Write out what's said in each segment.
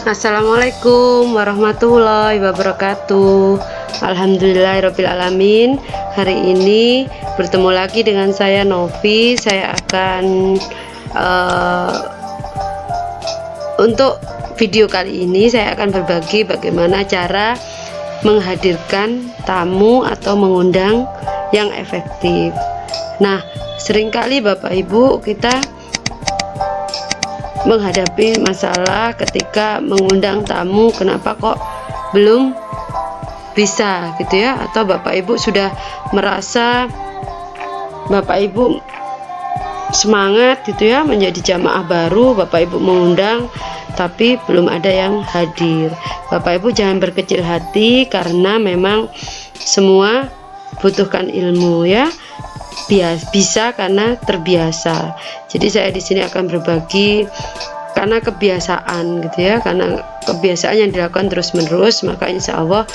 Assalamualaikum warahmatullahi wabarakatuh. Alhamdulillahirabbil alamin. Hari ini bertemu lagi dengan saya Novi. Saya akan untuk video kali ini saya akan berbagi bagaimana cara menghadirkan tamu atau mengundang yang efektif. Nah, seringkali Bapak Ibu kita menghadapi masalah ketika mengundang tamu, kenapa kok belum bisa gitu ya, atau Bapak Ibu sudah merasa Bapak Ibu semangat gitu ya menjadi jamaah baru, Bapak Ibu mengundang tapi belum ada yang hadir. Bapak Ibu jangan berkecil hati karena memang semua butuhkan ilmu ya. Bisa karena terbiasa. Jadi saya di sini akan berbagi karena kebiasaan gitu ya, karena kebiasaan yang dilakukan terus-menerus, maka insya Allah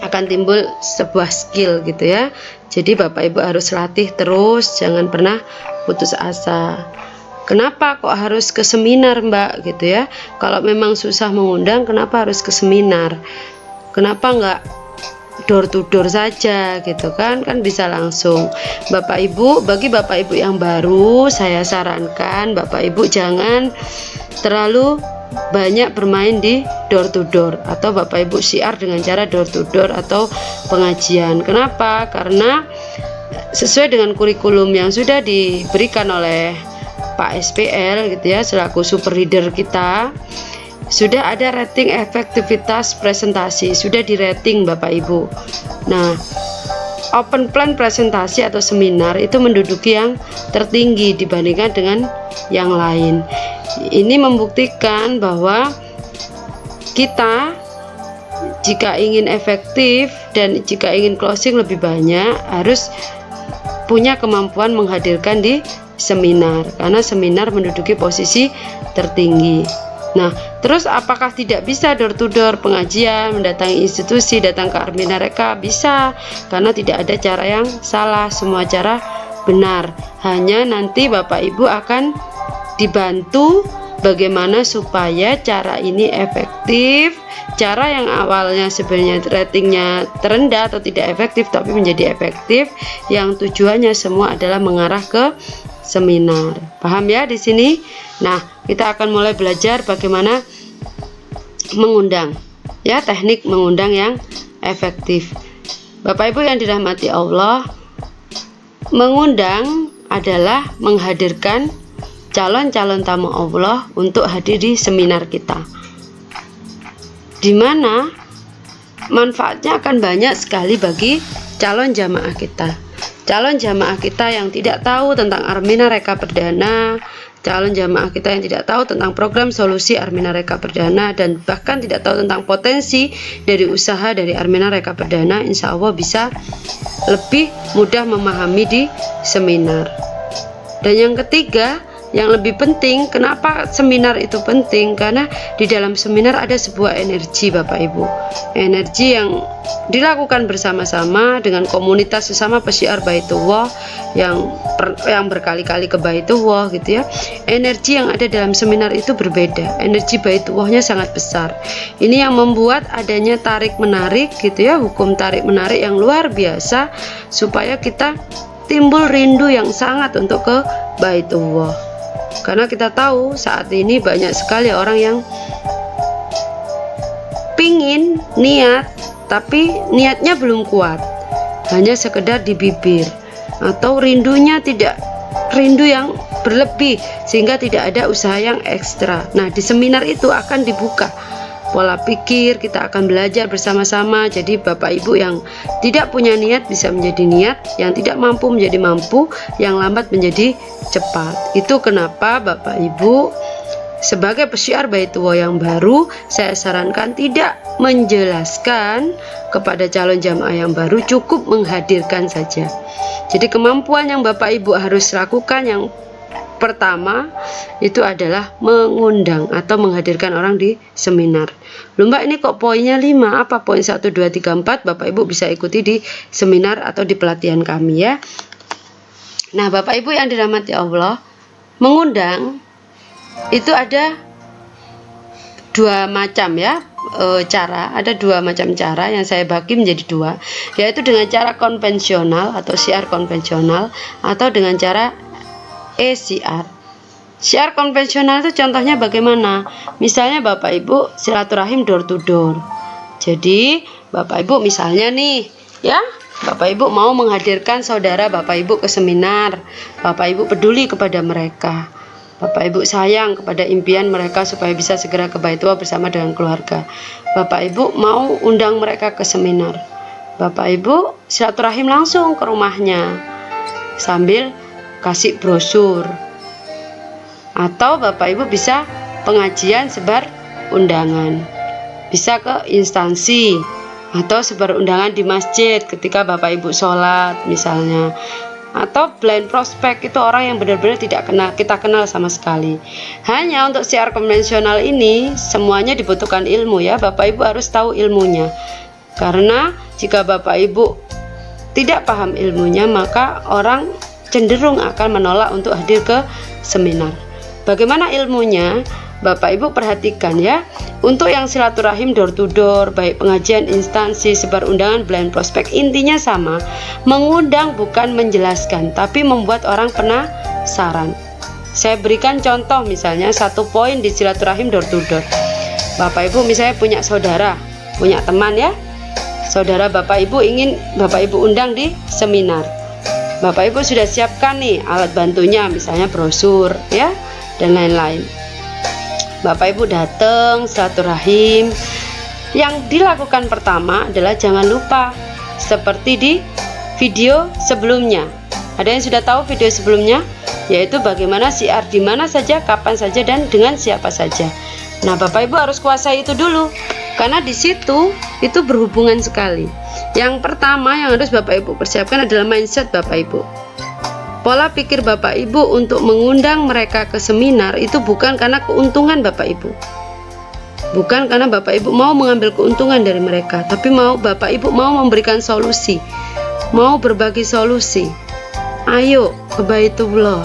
akan timbul sebuah skill gitu ya. Jadi Bapak Ibu harus latih terus, jangan pernah putus asa. Kenapa kok harus ke seminar Mbak gitu ya? Kalau memang susah mengundang, kenapa harus ke seminar? Kenapa enggak door to door saja gitu kan bisa langsung. Bapak Ibu, bagi Bapak Ibu yang baru, saya sarankan Bapak Ibu jangan terlalu banyak bermain di door to door atau Bapak Ibu syiar dengan cara door to door atau pengajian. Kenapa? Karena sesuai dengan kurikulum yang sudah diberikan oleh Pak SPL gitu ya, selaku super leader kita, sudah ada rating efektivitas presentasi, sudah di rating Bapak Ibu. Nah, open plan presentasi atau seminar itu menduduki yang tertinggi dibandingkan dengan yang lain. Ini membuktikan bahwa kita jika ingin efektif dan jika ingin closing lebih banyak harus punya kemampuan menghadirkan di seminar, karena seminar menduduki posisi tertinggi. Nah, terus apakah tidak bisa door to door pengajian, mendatangi institusi, datang ke Arminareka? Bisa, karena tidak ada cara yang salah, semua cara benar. Hanya nanti Bapak Ibu akan dibantu bagaimana supaya cara ini efektif. Cara yang awalnya sebenarnya ratingnya terendah atau tidak efektif tapi menjadi efektif, yang tujuannya semua adalah mengarah ke seminar. Paham ya di sini? Nah, kita akan mulai belajar bagaimana mengundang ya, teknik mengundang yang efektif. Bapak Ibu yang dirahmati Allah, mengundang adalah menghadirkan calon-calon tamu Allah untuk hadir di seminar kita, di mana manfaatnya akan banyak sekali bagi calon jamaah kita. Calon jamaah kita yang tidak tahu tentang Arminareka Perdana, calon jamaah kita yang tidak tahu tentang program solusi Arminareka Perdana, dan bahkan tidak tahu tentang potensi dari usaha dari Arminareka Perdana, insya Allah bisa lebih mudah memahami di seminar. Dan yang ketiga, yang lebih penting, kenapa seminar itu penting? Karena di dalam seminar ada sebuah energi Bapak Ibu, energi yang dilakukan bersama-sama dengan komunitas sesama pesyiar Baitullah yang berkali-kali ke Baitullah gitu ya. Energi yang ada dalam seminar itu berbeda, energi Baitullahnya sangat besar. Ini yang membuat adanya tarik menarik gitu ya, hukum tarik menarik yang luar biasa, supaya kita timbul rindu yang sangat untuk ke Baitullah. Karena kita tahu saat ini banyak sekali orang yang pingin niat tapi niatnya belum kuat, hanya sekedar di bibir, atau rindunya tidak rindu yang berlebih sehingga tidak ada usaha yang ekstra. Nah, di seminar itu akan dibuka pola pikir, kita akan belajar bersama-sama. Jadi Bapak Ibu yang tidak punya niat bisa menjadi niat, yang tidak mampu menjadi mampu, yang lambat menjadi cepat. Itu kenapa Bapak Ibu sebagai pesyiar Baitullah yang baru, saya sarankan tidak menjelaskan kepada calon jamaah yang baru, cukup menghadirkan saja. Jadi kemampuan yang Bapak Ibu harus lakukan yang pertama itu adalah mengundang atau menghadirkan orang di seminar. Loh Mbak, ini kok poinnya 5? Apa poin 1, 2, 3, 4? Bapak Ibu bisa ikuti di seminar atau di pelatihan kami ya. Nah, Bapak Ibu yang dirahmati Allah, mengundang itu ada dua macam ya cara. Ada dua macam cara yang saya bagi menjadi dua, yaitu dengan cara konvensional atau syiar konvensional, atau dengan cara e-syiar. Syiar konvensional itu contohnya bagaimana? Misalnya Bapak Ibu silaturahim door to door. Jadi Bapak Ibu misalnya nih ya, Bapak Ibu mau menghadirkan saudara Bapak Ibu ke seminar. Bapak Ibu peduli kepada mereka. Bapak Ibu sayang kepada impian mereka supaya bisa segera ke Baitullah bersama dengan keluarga. Bapak Ibu mau undang mereka ke seminar. Bapak Ibu silaturahim langsung ke rumahnya sambil kasih brosur. Atau Bapak Ibu bisa pengajian sebar undangan. Bisa ke instansi atau sebar undangan di masjid ketika Bapak Ibu sholat misalnya. Atau blind prospect, itu orang yang benar-benar tidak kita kenal sama sekali. Hanya untuk syiar konvensional ini semuanya dibutuhkan ilmu ya. Bapak Ibu harus tahu ilmunya. Karena jika Bapak Ibu tidak paham ilmunya, maka orang cenderung akan menolak untuk hadir ke seminar. Bagaimana ilmunya? Bapak Ibu perhatikan ya. Untuk yang silaturahim door to door, baik pengajian instansi, sebar undangan, blind prospect, intinya sama. Mengundang bukan menjelaskan, tapi membuat orang penasaran. Saya berikan contoh misalnya satu poin di silaturahim door to door. Bapak Ibu misalnya punya saudara, punya teman ya. Saudara Bapak Ibu ingin Bapak Ibu undang di seminar. Bapak Ibu sudah siapkan nih alat bantunya, misalnya brosur ya, dan lain-lain. Bapak Ibu datang silaturahim. Yang dilakukan pertama adalah jangan lupa seperti di video sebelumnya. Ada yang sudah tahu video sebelumnya? Yaitu bagaimana syiar di mana saja, kapan saja, dan dengan siapa saja. Nah, Bapak Ibu harus kuasai itu dulu, karena di situ itu berhubungan sekali. Yang pertama yang harus Bapak Ibu persiapkan adalah mindset Bapak Ibu. Pola pikir Bapak Ibu untuk mengundang mereka ke seminar itu bukan karena keuntungan Bapak Ibu. Bukan karena Bapak Ibu mau mengambil keuntungan dari mereka, tapi Bapak Ibu mau memberikan solusi, mau berbagi solusi. Ayo ke Baitullah.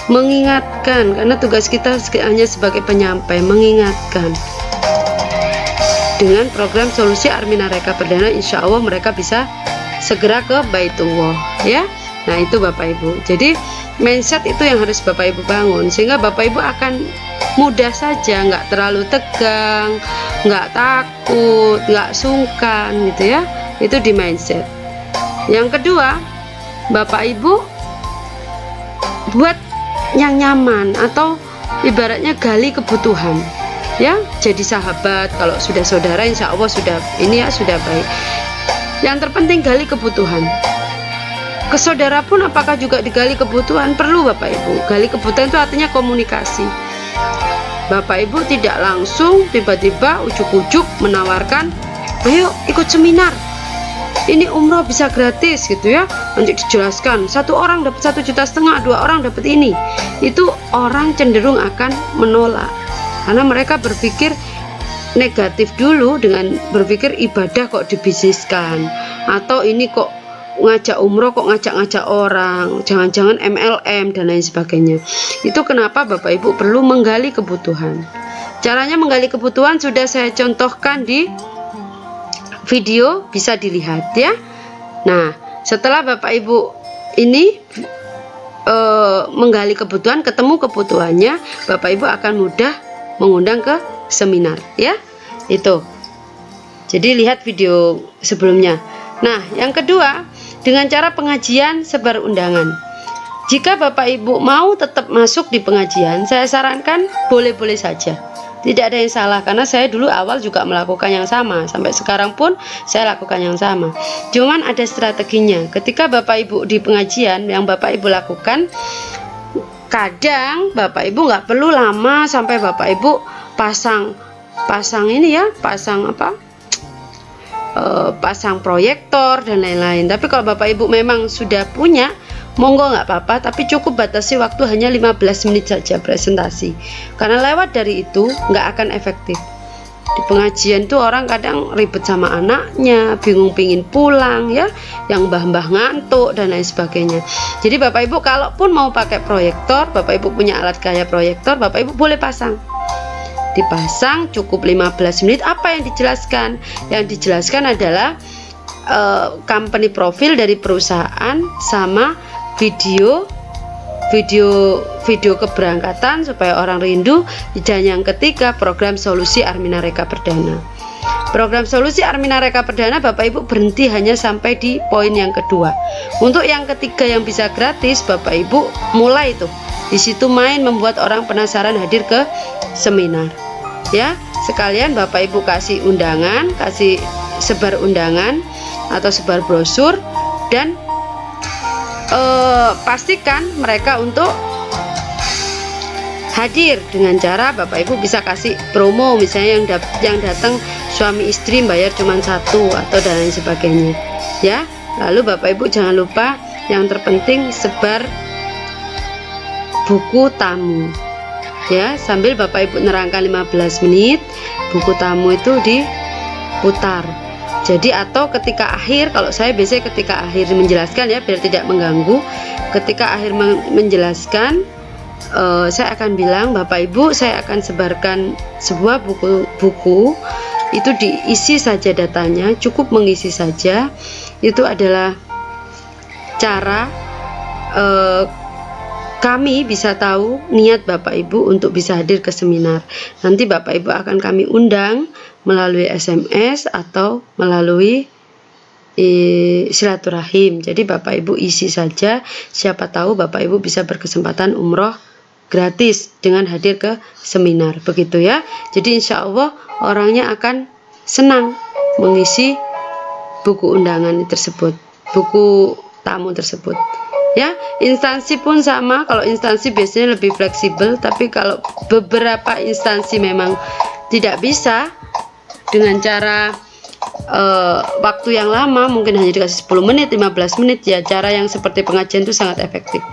Mengingatkan, karena tugas kita hanya sebagai penyampai, mengingatkan. Dengan program solusi Armina Reka Perdana, insya Allah mereka bisa segera ke Baitullah ya. Nah itu Bapak Ibu. Jadi mindset itu yang harus Bapak Ibu bangun, sehingga Bapak Ibu akan mudah saja, nggak terlalu tegang, nggak takut, nggak sungkan gitu ya. Itu di mindset. Yang kedua, Bapak Ibu buat yang nyaman, atau ibaratnya gali kebutuhan ya. Jadi sahabat, kalau sudah saudara insya Allah sudah ini ya, sudah baik. Yang terpenting gali kebutuhan. Ke saudara pun apakah juga digali kebutuhan? Perlu Bapak Ibu. Gali kebutuhan itu artinya komunikasi. Bapak Ibu tidak langsung tiba-tiba ujuk-ujuk menawarkan, ayo ikut seminar, ini umroh bisa gratis gitu ya. Nanti dijelaskan, satu orang dapat 1,5 juta, 2 orang dapat ini. Itu orang cenderung akan menolak, karena mereka berpikir negatif dulu dengan berpikir ibadah kok dibisniskan, atau ini kok ngajak umroh kok ngajak-ngajak orang, jangan-jangan MLM dan lain sebagainya. Itu kenapa Bapak Ibu perlu menggali kebutuhan. Caranya menggali kebutuhan sudah saya contohkan di video, bisa dilihat ya. Nah, setelah Bapak Ibu ini menggali kebutuhan, ketemu kebutuhannya, Bapak Ibu akan mudah mengundang ke seminar ya. Itu. Jadi lihat video sebelumnya. Nah, yang kedua, dengan cara pengajian sebar undangan. Jika Bapak Ibu mau tetap masuk di pengajian, saya sarankan boleh-boleh saja. Tidak ada yang salah, karena saya dulu awal juga melakukan yang sama. Sampai sekarang pun saya lakukan yang sama. Cuman ada strateginya. Ketika Bapak Ibu di pengajian, yang Bapak Ibu lakukan, kadang Bapak Ibu nggak perlu lama sampai Bapak Ibu pasang ini ya, pasang proyektor dan lain-lain. Tapi kalau Bapak Ibu memang sudah punya, monggo nggak apa-apa, tapi cukup batasi waktu hanya 15 menit saja presentasi, karena lewat dari itu nggak akan efektif. Di pengajian tuh orang kadang ribet sama anaknya, bingung pingin pulang ya, yang mbah-mbah ngantuk dan lain sebagainya. Jadi Bapak Ibu kalaupun mau pakai proyektor, Bapak Ibu punya alat kayak proyektor, Bapak Ibu boleh pasang dipasang cukup 15 menit. Apa yang dijelaskan? Yang dijelaskan adalah company profil dari perusahaan sama video keberangkatan supaya orang rindu. Dan yang ketiga, program solusi Armina Reka Perdana. Program solusi Armina Reka Perdana Bapak Ibu berhenti hanya sampai di poin yang kedua. Untuk yang ketiga yang bisa gratis, Bapak Ibu mulai tuh di situ main membuat orang penasaran hadir ke seminar. Ya, sekalian Bapak Ibu kasih undangan, kasih sebar undangan atau sebar brosur, dan pastikan mereka untuk hadir dengan cara Bapak Ibu bisa kasih promo, misalnya yang datang suami istri bayar cuma satu atau dan lain sebagainya ya. Lalu Bapak Ibu jangan lupa yang terpenting sebar buku tamu ya, sambil Bapak Ibu nerangkan 15 menit buku tamu itu diputar. Jadi atau ketika akhir, kalau saya biasanya ketika akhir menjelaskan ya, biar tidak mengganggu. Ketika akhir menjelaskan, saya akan bilang, Bapak Ibu, saya akan sebarkan sebuah buku itu diisi saja datanya, cukup mengisi saja. Itu adalah cara kami bisa tahu niat Bapak Ibu untuk bisa hadir ke seminar. Nanti Bapak Ibu akan kami undang melalui SMS atau melalui silaturahim. Jadi Bapak Ibu isi saja, siapa tahu Bapak Ibu bisa berkesempatan umroh gratis dengan hadir ke seminar, begitu ya. Jadi insya Allah orangnya akan senang mengisi buku undangan tersebut, buku tamu tersebut ya. Instansi pun sama, kalau instansi biasanya lebih fleksibel, tapi kalau beberapa instansi memang tidak bisa dengan cara waktu yang lama, mungkin hanya dikasih 10 menit, 15 menit ya, cara yang seperti pengajian itu sangat efektif.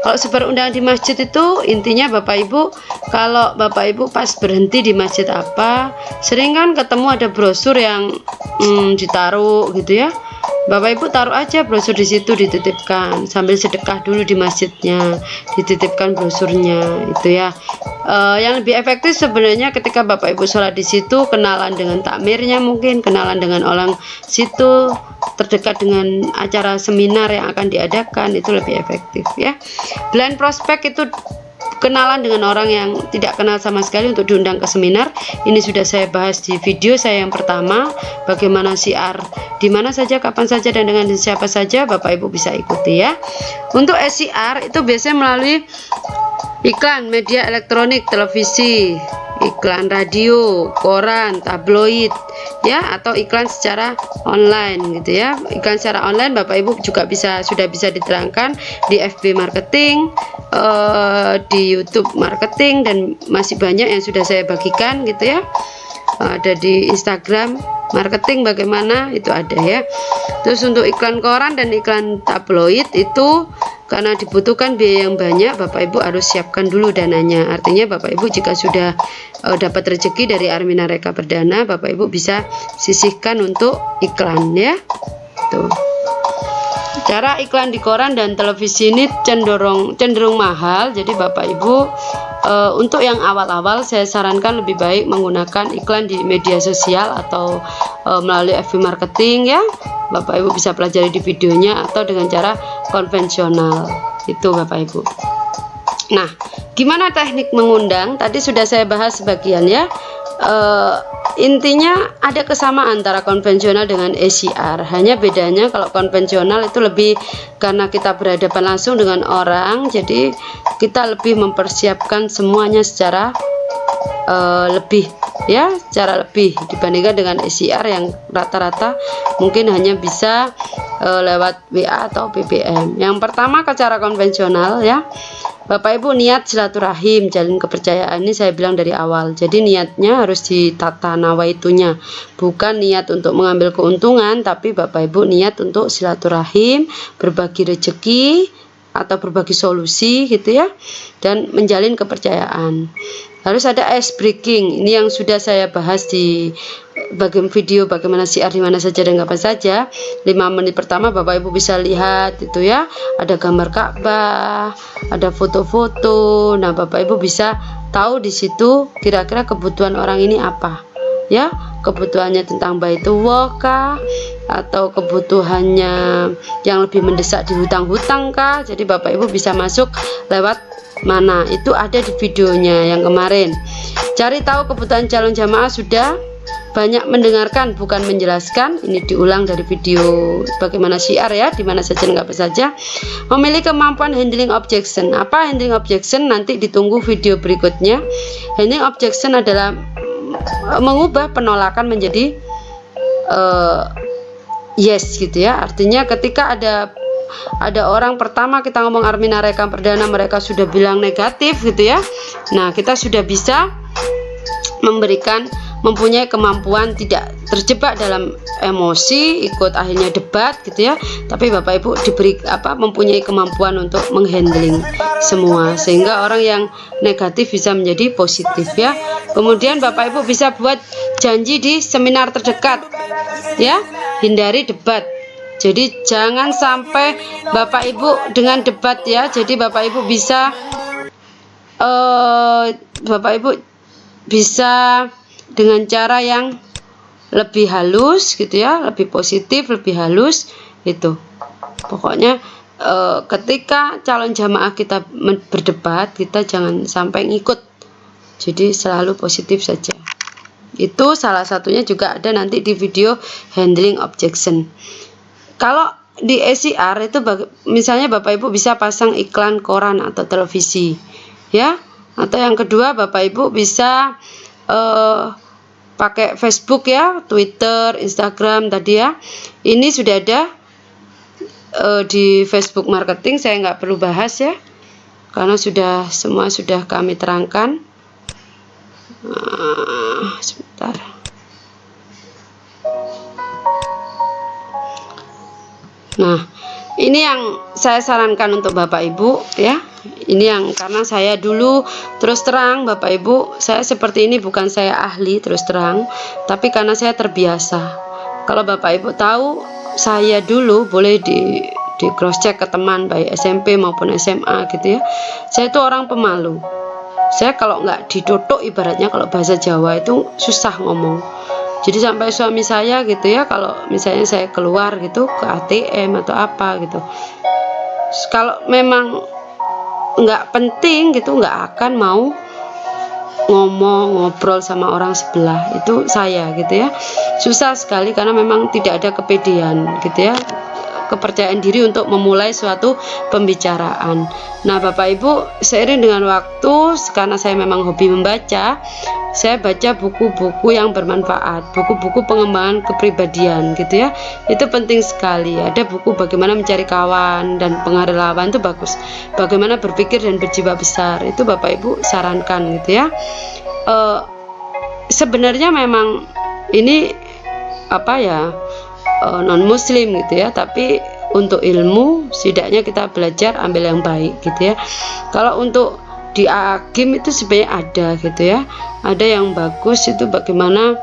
Kalau sebar undangan di masjid itu intinya Bapak Ibu, kalau Bapak Ibu pas berhenti di masjid apa, sering kan ketemu ada brosur yang ditaruh gitu ya. Bapak Ibu taruh aja brosur di situ, dititipkan sambil sedekah dulu di masjidnya, dititipkan brosurnya itu ya. Yang lebih efektif sebenarnya ketika Bapak Ibu sholat di situ, kenalan dengan takmirnya, mungkin kenalan dengan orang situ, terdekat dengan acara seminar yang akan diadakan, itu lebih efektif ya. Blind prospect itu kenalan dengan orang yang tidak kenal sama sekali untuk diundang ke seminar. Ini sudah saya bahas di video saya yang pertama, bagaimana siar di mana saja, kapan saja, dan dengan siapa saja Bapak Ibu bisa ikuti ya. Untuk SIR itu biasanya melalui iklan media elektronik, televisi, iklan radio, koran, tabloid ya, atau iklan secara online gitu ya. Iklan secara online Bapak Ibu juga sudah bisa diterangkan di FB marketing, di YouTube marketing, dan masih banyak yang sudah saya bagikan gitu ya. Ada di Instagram marketing bagaimana itu ada ya. Terus untuk iklan koran dan iklan tabloid itu karena dibutuhkan biaya yang banyak, Bapak Ibu harus siapkan dulu dananya. Artinya Bapak Ibu jika sudah dapat rezeki dari Armina Reka Perdana, Bapak Ibu bisa sisihkan untuk iklan ya. Tuh. Cara iklan di koran dan televisi ini cenderung mahal. Jadi Bapak Ibu untuk yang awal-awal saya sarankan lebih baik menggunakan iklan di media sosial atau melalui FB marketing ya. Bapak Ibu bisa pelajari di videonya, atau dengan cara konvensional itu Bapak Ibu. Nah, gimana teknik mengundang? Tadi sudah saya bahas sebagian ya. Intinya ada kesamaan antara konvensional dengan SIR. Hanya bedanya kalau konvensional itu lebih karena kita berhadapan langsung dengan orang, jadi kita lebih mempersiapkan semuanya secara lebih ya, secara lebih dibandingkan dengan SIR yang rata-rata mungkin hanya bisa lewat WA atau BBM. Yang pertama ke cara konvensional ya. Bapak Ibu niat silaturahim, jalin kepercayaan, ini saya bilang dari awal. Jadi niatnya harus ditata nawaitunya, bukan niat untuk mengambil keuntungan, tapi Bapak Ibu niat untuk silaturahim, berbagi rezeki atau berbagi solusi gitu ya, dan menjalin kepercayaan. harus ada ice breaking. Ini yang sudah saya bahas di bagian video bagaimana syiar di mana saja dan kapan saja. 5 menit pertama Bapak Ibu bisa lihat itu ya, ada gambar Ka'bah, ada foto-foto. Nah, Bapak Ibu bisa tahu di situ kira-kira kebutuhan orang ini apa ya, kebutuhannya tentang Baitullah kah, atau kebutuhannya yang lebih mendesak di hutang-hutang kah. Jadi Bapak Ibu bisa masuk lewat mana, itu ada di videonya yang kemarin. Cari tahu kebutuhan calon jamaah, sudah banyak mendengarkan bukan menjelaskan. Ini diulang dari video bagaimana syiar ya, di mana saja dan apa saja. Memiliki kemampuan handling objection. Apa handling objection? Nanti ditunggu video berikutnya. Handling objection adalah mengubah penolakan menjadi yes gitu ya. Artinya ketika ada orang pertama kita ngomong Armina Rekam Perdana, mereka sudah bilang negatif gitu ya. Nah, kita sudah bisa mempunyai kemampuan tidak terjebak dalam emosi, ikut akhirnya debat gitu ya. Tapi Bapak Ibu mempunyai kemampuan untuk menghandling semua, sehingga orang yang negatif bisa menjadi positif ya. Kemudian Bapak Ibu bisa buat janji di seminar terdekat ya, hindari debat. Jadi jangan sampai Bapak Ibu dengan debat ya. Jadi Bapak Ibu bisa dengan cara yang lebih halus gitu ya, lebih positif, lebih halus itu. Pokoknya ketika calon jamaah kita berdebat, kita jangan sampai ngikut. Jadi selalu positif saja. Itu salah satunya juga ada nanti di video handling objection. Kalau di SIR itu misalnya Bapak Ibu bisa pasang iklan koran atau televisi ya. Atau yang kedua Bapak Ibu bisa pakai Facebook ya, Twitter, Instagram tadi ya. Ini sudah ada di Facebook marketing, saya nggak perlu bahas ya, karena semua sudah kami terangkan. Sebentar. Nah, ini yang saya sarankan untuk Bapak Ibu ya. Ini yang karena saya dulu terus terang Bapak Ibu, saya seperti ini bukan saya ahli terus terang, tapi karena saya terbiasa. Kalau Bapak Ibu tahu saya dulu, boleh di cross check ke teman baik SMP maupun SMA gitu ya. Saya itu orang pemalu. Saya kalau nggak ditutuk, ibaratnya kalau bahasa Jawa itu susah ngomong. Jadi sampai suami saya gitu ya, kalau misalnya saya keluar gitu ke ATM atau apa gitu, kalau memang nggak penting gitu, nggak akan mau ngobrol sama orang sebelah. Itu saya gitu ya, susah sekali karena memang tidak ada kepedean gitu ya, kepercayaan diri untuk memulai suatu pembicaraan. Nah Bapak Ibu, seiring dengan waktu, karena saya memang hobi membaca, saya baca buku-buku yang bermanfaat, buku-buku pengembangan kepribadian gitu ya. Itu penting sekali. Ada buku bagaimana mencari kawan dan pengaruh lawan, itu bagus. Bagaimana berpikir dan berjiwa besar, itu Bapak Ibu sarankan gitu ya. Sebenarnya memang ini non muslim gitu ya, tapi untuk ilmu setidaknya kita belajar ambil yang baik gitu ya. Kalau untuk di agim itu sebenarnya ada gitu ya, ada yang bagus itu bagaimana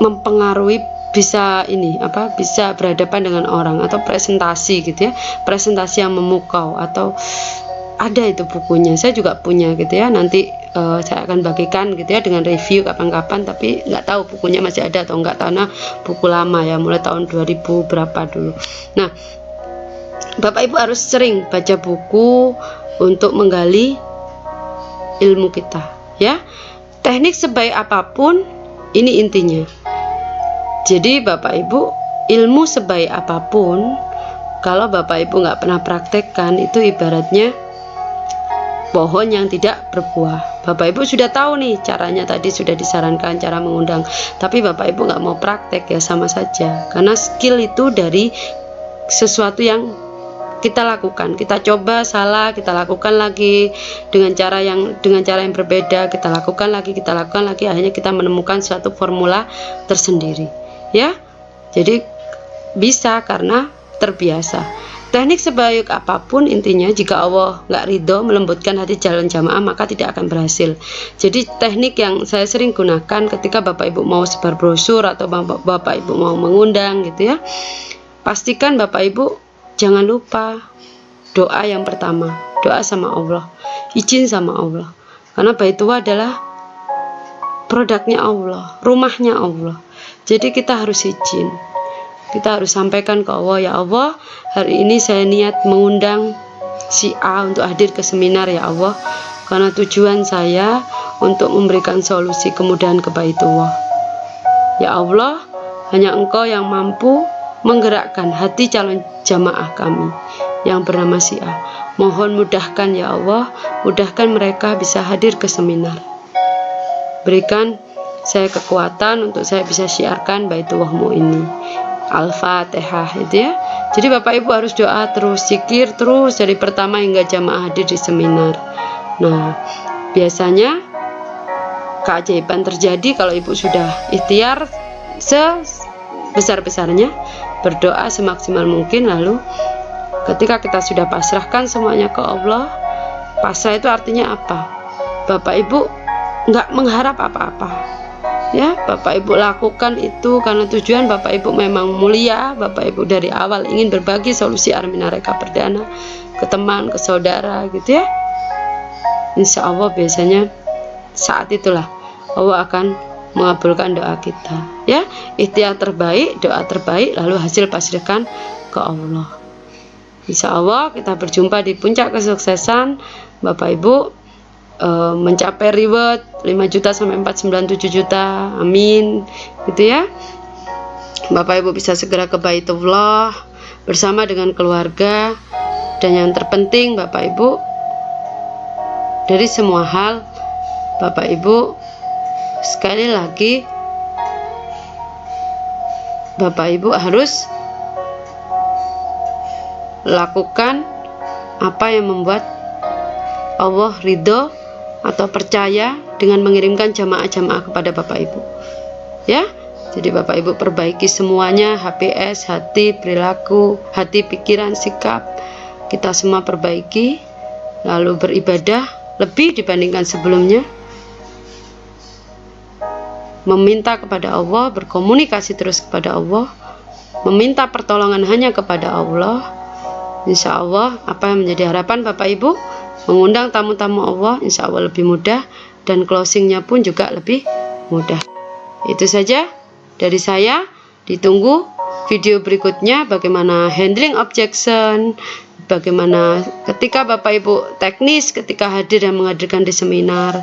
mempengaruhi, bisa berhadapan dengan orang, atau presentasi gitu ya, presentasi yang memukau, atau ada itu bukunya, saya juga punya gitu ya. Nanti saya akan bagikan gitu ya dengan review kapan-kapan, tapi nggak tahu bukunya masih ada atau enggak, karena buku lama ya, mulai tahun 2000 berapa dulu. Nah Bapak Ibu harus sering baca buku untuk menggali ilmu kita ya. Teknik sebaik apapun, ini intinya. Jadi Bapak Ibu, ilmu sebaik apapun, kalau Bapak Ibu nggak pernah praktekkan, itu ibaratnya pohon yang tidak berbuah. Bapak Ibu sudah tahu nih caranya, tadi sudah disarankan cara mengundang, tapi Bapak Ibu nggak mau praktek, ya sama saja. Karena skill itu dari sesuatu yang kita lakukan, kita coba salah, kita lakukan lagi dengan cara yang berbeda, kita lakukan lagi, akhirnya kita menemukan suatu formula tersendiri ya. Jadi bisa karena terbiasa. Teknik sebaik apapun, intinya jika Allah nggak ridho melembutkan hati calon jamaah, maka tidak akan berhasil. Jadi teknik yang saya sering gunakan ketika Bapak Ibu mau sebar brosur atau Bapak Ibu mau mengundang gitu ya, pastikan Bapak Ibu jangan lupa doa yang pertama, doa sama Allah, izin sama Allah, karena Baitullah adalah produknya Allah, rumahnya Allah. Jadi kita harus izin, kita harus sampaikan ke Allah, ya Allah, hari ini saya niat mengundang si A untuk hadir ke seminar ya Allah, karena tujuan saya untuk memberikan solusi kemudahan ke Baitullah. Ya Allah, hanya Engkau yang mampu menggerakkan hati calon jamaah kami yang bernama si A. Mohon mudahkan ya Allah, mudahkan mereka bisa hadir ke seminar. Berikan saya kekuatan untuk saya bisa syiarkan Baitullahmu ini. Al-Fatihah itu ya. Jadi Bapak Ibu harus doa terus, zikir terus dari pertama hingga jamaah hadir di seminar. Nah, biasanya keajaiban terjadi kalau Ibu sudah ikhtiar sebesar-besarnya, berdoa semaksimal mungkin, lalu ketika kita sudah pasrahkan semuanya ke Allah. Pasrah itu artinya apa? Bapak Ibu nggak mengharap apa-apa. Ya, Bapak Ibu lakukan itu karena tujuan Bapak Ibu memang mulia. Bapak Ibu dari awal ingin berbagi solusi Armina Reka Perdana ke teman, ke saudara gitu ya. Insya Allah biasanya saat itulah Allah akan mengabulkan doa kita ya. Ikhtiar terbaik, doa terbaik, lalu hasil pasrahkan ke Allah. Insya Allah kita berjumpa di puncak kesuksesan Bapak Ibu, mencapai reward 5 juta sampai 497 juta, amin gitu ya. Bapak Ibu bisa segera ke Baitullah bersama dengan keluarga, dan yang terpenting Bapak Ibu, dari semua hal Bapak Ibu, sekali lagi Bapak Ibu harus lakukan apa yang membuat Allah ridho atau percaya dengan mengirimkan jamaah-jamaah kepada Bapak Ibu ya. Jadi Bapak Ibu perbaiki semuanya, HPS, hati, perilaku, hati, pikiran, sikap, kita semua perbaiki, lalu beribadah lebih dibandingkan sebelumnya, meminta kepada Allah, berkomunikasi terus kepada Allah, meminta pertolongan hanya kepada Allah. Insya Allah apa yang menjadi harapan Bapak Ibu, mengundang tamu-tamu Allah, insya Allah lebih mudah, dan closingnya pun juga lebih mudah. Itu saja dari saya. Ditunggu video berikutnya bagaimana handling objection, bagaimana ketika Bapak Ibu teknis ketika hadir dan menghadirkan di seminar,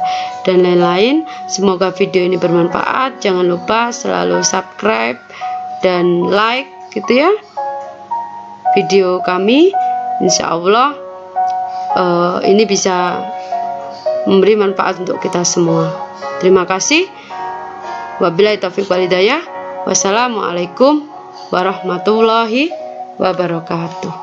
dan lain-lain. Semoga video ini bermanfaat. Jangan lupa selalu subscribe dan like gitu ya video kami. Insya Allah ini bisa memberi manfaat untuk kita semua. Terima kasih. Wabillahi taufiq wal hidayah. Wassalamualaikum warahmatullahi wabarakatuh.